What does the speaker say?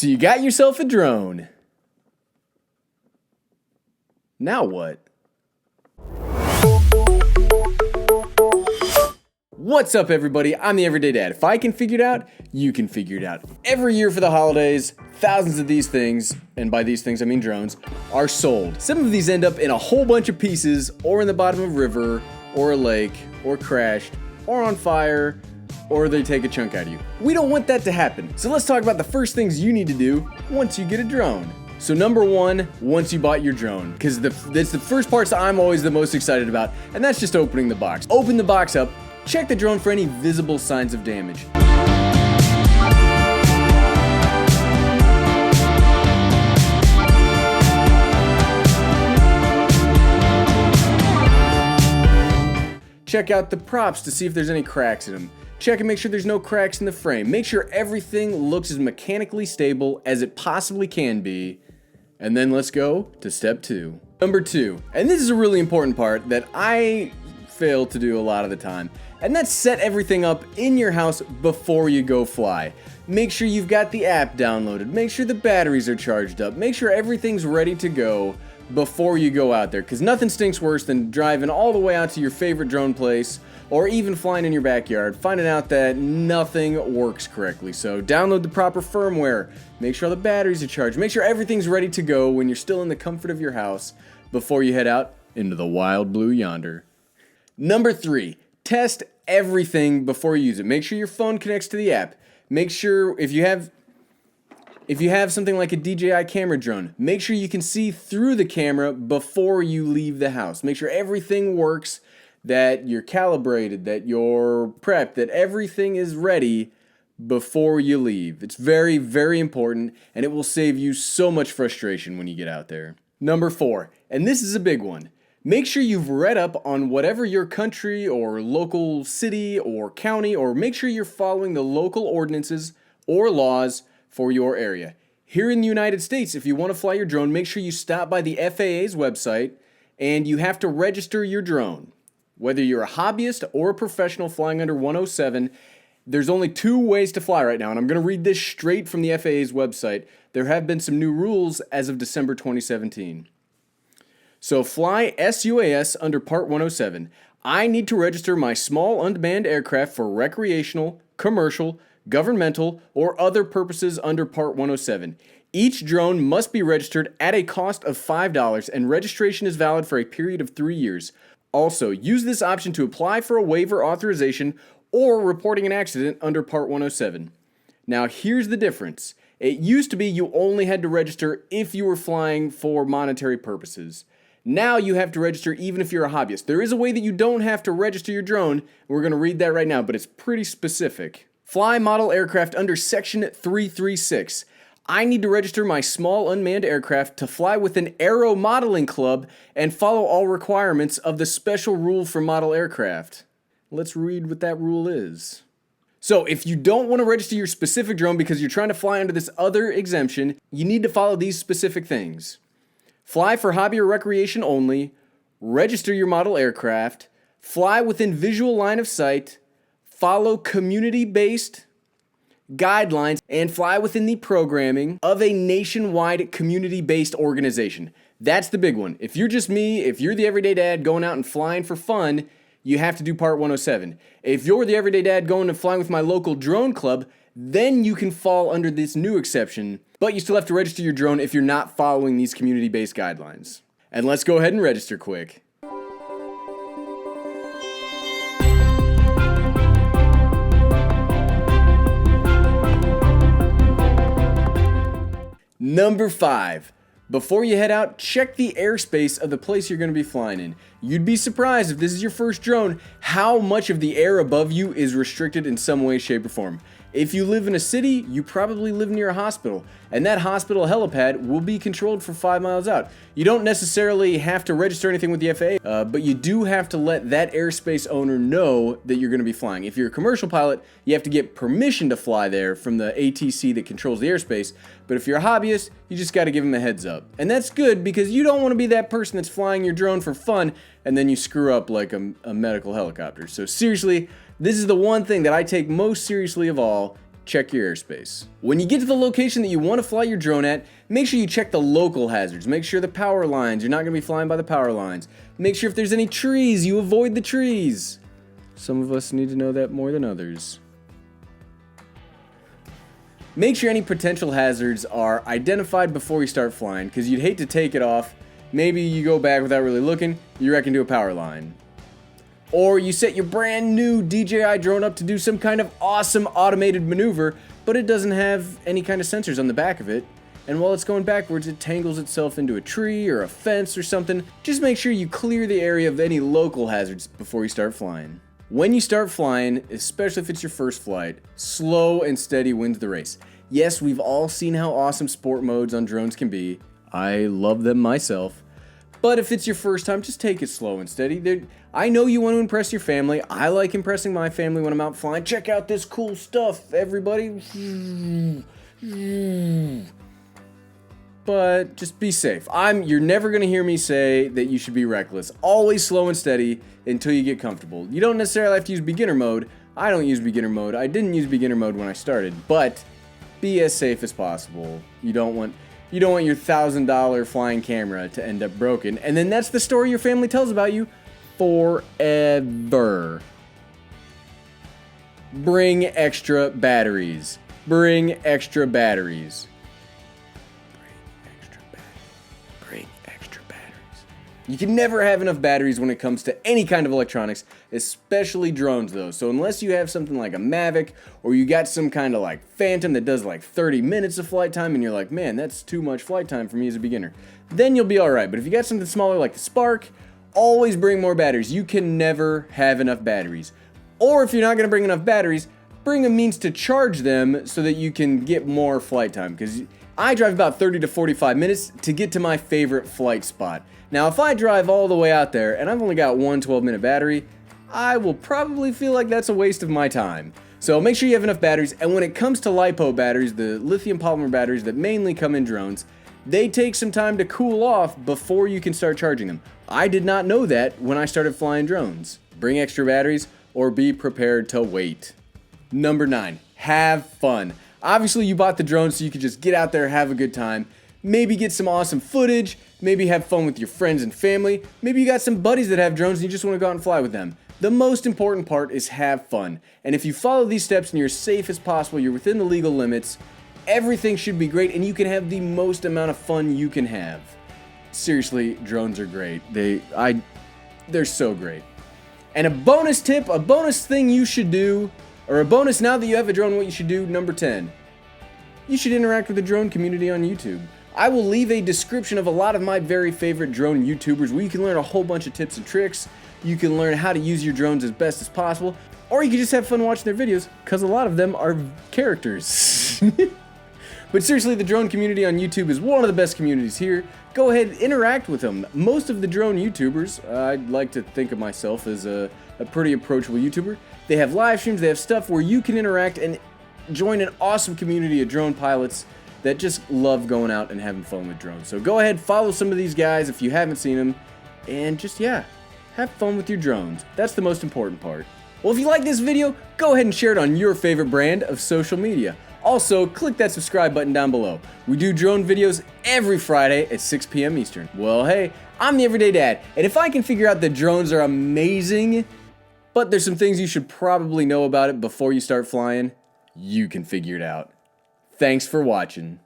So you got yourself a drone. Now what? What's up, everybody? I'm the Everyday Dad. If I can figure it out, you can figure it out. Every year for the holidays, thousands of these things, and by these things I mean drones, are sold. Some of these end up in a whole bunch of pieces, or in the bottom of a river, or a lake, or crashed, or on fire, or they take a chunk out of you. We don't want that to happen. So let's talk about the first things you need to do once you get a drone. So number one, once you bought your drone, because that's the first part I'm always the most excited about, and that's just opening the box. Open the box up, check the drone for any visible signs of damage. Check out the props to see if there's any cracks in them. Check and make sure there's no cracks in the frame. Make sure everything looks as mechanically stable as it possibly can be. And then let's go to step two. Number two, and this is a really important part that I fail to do a lot of the time, and that's set everything up in your house before you go fly. Make sure you've got the app downloaded. Make sure the batteries are charged up. Make sure everything's ready to go before you go out there, because nothing stinks worse than driving all the way out to your favorite drone place or even flying in your backyard, finding out that nothing works correctly. So download the proper firmware, make sure all the batteries are charged, make sure everything's ready to go when you're still in the comfort of your house before you head out into the wild blue yonder. Number three, test everything before you use it. Make sure your phone connects to the app. Make sure if you have something like a DJI camera drone, make sure you can see through the camera before you leave the house. Make sure everything works, that you're calibrated, that you're prepped, that everything is ready before you leave. It's very, very important, and it will save you so much frustration when you get out there. Number four, and this is a big one. Make sure you've read up on whatever your country or local city or county, or make sure you're following the local ordinances or laws for your area. Here in the United States, if you want to fly your drone, make sure you stop by the FAA's website and you have to register your drone. Whether you're a hobbyist or a professional flying under 107, there's only two ways to fly right now, and I'm going to read this straight from the FAA's website. There have been some new rules as of December 2017. So fly SUAS under Part 107. I need to register my small unmanned aircraft for recreational, commercial, governmental, or other purposes under Part 107. Each drone must be registered at a cost of $5, and registration is valid for a period of 3 years. Also, use this option to apply for a waiver authorization or reporting an accident under Part 107. Now, here's the difference. It used to be you only had to register if you were flying for monetary purposes. Now you have to register even if you're a hobbyist. There is a way that you don't have to register your drone. We're going to read that right now, but it's pretty specific. Fly model aircraft under Section 336. I need to register my small unmanned aircraft to fly with an aero modeling club and follow all requirements of the special rule for model aircraft. Let's read what that rule is. So if you don't want to register your specific drone because you're trying to fly under this other exemption, you need to follow these specific things. Fly for hobby or recreation only, register your model aircraft, fly within visual line of sight, follow community-based guidelines, and fly within the programming of a nationwide community-based organization. That's the big one. If you're just me, if you're the everyday dad going out and flying for fun, you have to do Part 107. If you're the everyday dad going and flying with my local drone club, then you can fall under this new exception, but you still have to register your drone if you're not following these community-based guidelines. And let's go ahead and register quick. Number five, before you head out, check the airspace of the place you're going to be flying in. You'd be surprised if this is your first drone, how much of the air above you is restricted in some way, shape, or form. If you live in a city, you probably live near a hospital, and that hospital helipad will be controlled for 5 miles out. You don't necessarily have to register anything with the FAA, but you do have to let that airspace owner know that you're going to be flying. If you're a commercial pilot, you have to get permission to fly there from the ATC that controls the airspace, but if you're a hobbyist, you just got to give them a heads up. And that's good because you don't want to be that person that's flying your drone for fun and then you screw up like a medical helicopter. So seriously, this is the one thing that I take most seriously of all check your airspace. When you get to the location that you want to fly your drone at, make sure you check the local hazards. Make sure the power lines, you're not going to be flying by the power lines. Make sure if there's any trees, you avoid the trees. Some of us need to know that more than others. Make sure any potential hazards are identified before you start flying, because you'd hate to take it off. Maybe you go back without really looking, you wreck into a power line. Or you set your brand new DJI drone up to do some kind of awesome automated maneuver, but it doesn't have any kind of sensors on the back of it. And while it's going backwards, it tangles itself into a tree or a fence or something. Just make sure you clear the area of any local hazards before you start flying. When you start flying, especially if it's your first flight, slow and steady wins the race. Yes, we've all seen how awesome sport modes on drones can be. I love them myself. But if it's your first time, just take it slow and steady. I know you want to impress your family. I like impressing my family when I'm out flying. Check out this cool stuff, everybody. But just be safe. You're never going to hear me say that you should be reckless. Always slow and steady until you get comfortable. You don't necessarily have to use beginner mode. I don't use beginner mode. I didn't use beginner mode when I started, but be as safe as possible. You don't want your $1,000 flying camera to end up broken, and then that's the story your family tells about you forever. Bring extra batteries. Bring extra batteries. Bring extra batteries. You can never have enough batteries when it comes to any kind of electronics, especially drones though. So unless you have something like a Mavic, or you got some kind of like Phantom that does like 30 minutes of flight time and you're like, man, that's too much flight time for me as a beginner, then you'll be alright. But if you got something smaller like the Spark, always bring more batteries. You can never have enough batteries. Or if you're not going to bring enough batteries, bring a means to charge them so that you can get more flight time. Because I drive about 30 to 45 minutes to get to my favorite flight spot. Now, if I drive all the way out there and I've only got one 12-minute battery, I will probably feel like that's a waste of my time. So make sure you have enough batteries. And when it comes to LiPo batteries, the lithium polymer batteries that mainly come in drones, they take some time to cool off before you can start charging them. I did not know that when I started flying drones. Bring extra batteries or be prepared to wait. Number 9, have fun. Obviously, you bought the drone so you could just get out there, have a good time. Maybe get some awesome footage. Maybe have fun with your friends and family. Maybe you got some buddies that have drones and you just want to go out and fly with them. The most important part is have fun. And if you follow these steps and you're as safe as possible, you're within the legal limits, everything should be great and you can have the most amount of fun you can have. Seriously, drones are great. They're so great. And a bonus tip, a bonus thing you should do, or a bonus now that you have a drone, what you should do, number 10. You should interact with the drone community on YouTube. I will leave a description of a lot of my very favorite drone YouTubers where you can learn a whole bunch of tips and tricks. You can learn how to use your drones as best as possible, or you can just have fun watching their videos, because a lot of them are characters. But seriously, the drone community on YouTube is one of the best communities here. Go ahead, interact with them. Most of the drone YouTubers, I'd like to think of myself as a pretty approachable YouTuber. They have live streams, they have stuff where you can interact and join an awesome community of drone pilots that just love going out and having fun with drones. So go ahead, follow some of these guys if you haven't seen them, and just, yeah, have fun with your drones. That's the most important part. Well, if you like this video, go ahead and share it on your favorite brand of social media. Also, click that subscribe button down below. We do drone videos every Friday at 6 p.m. Eastern. Well, hey, I'm the Everyday Dad, and if I can figure out that drones are amazing, but there's some things you should probably know about it before you start flying, you can figure it out. Thanks for watching.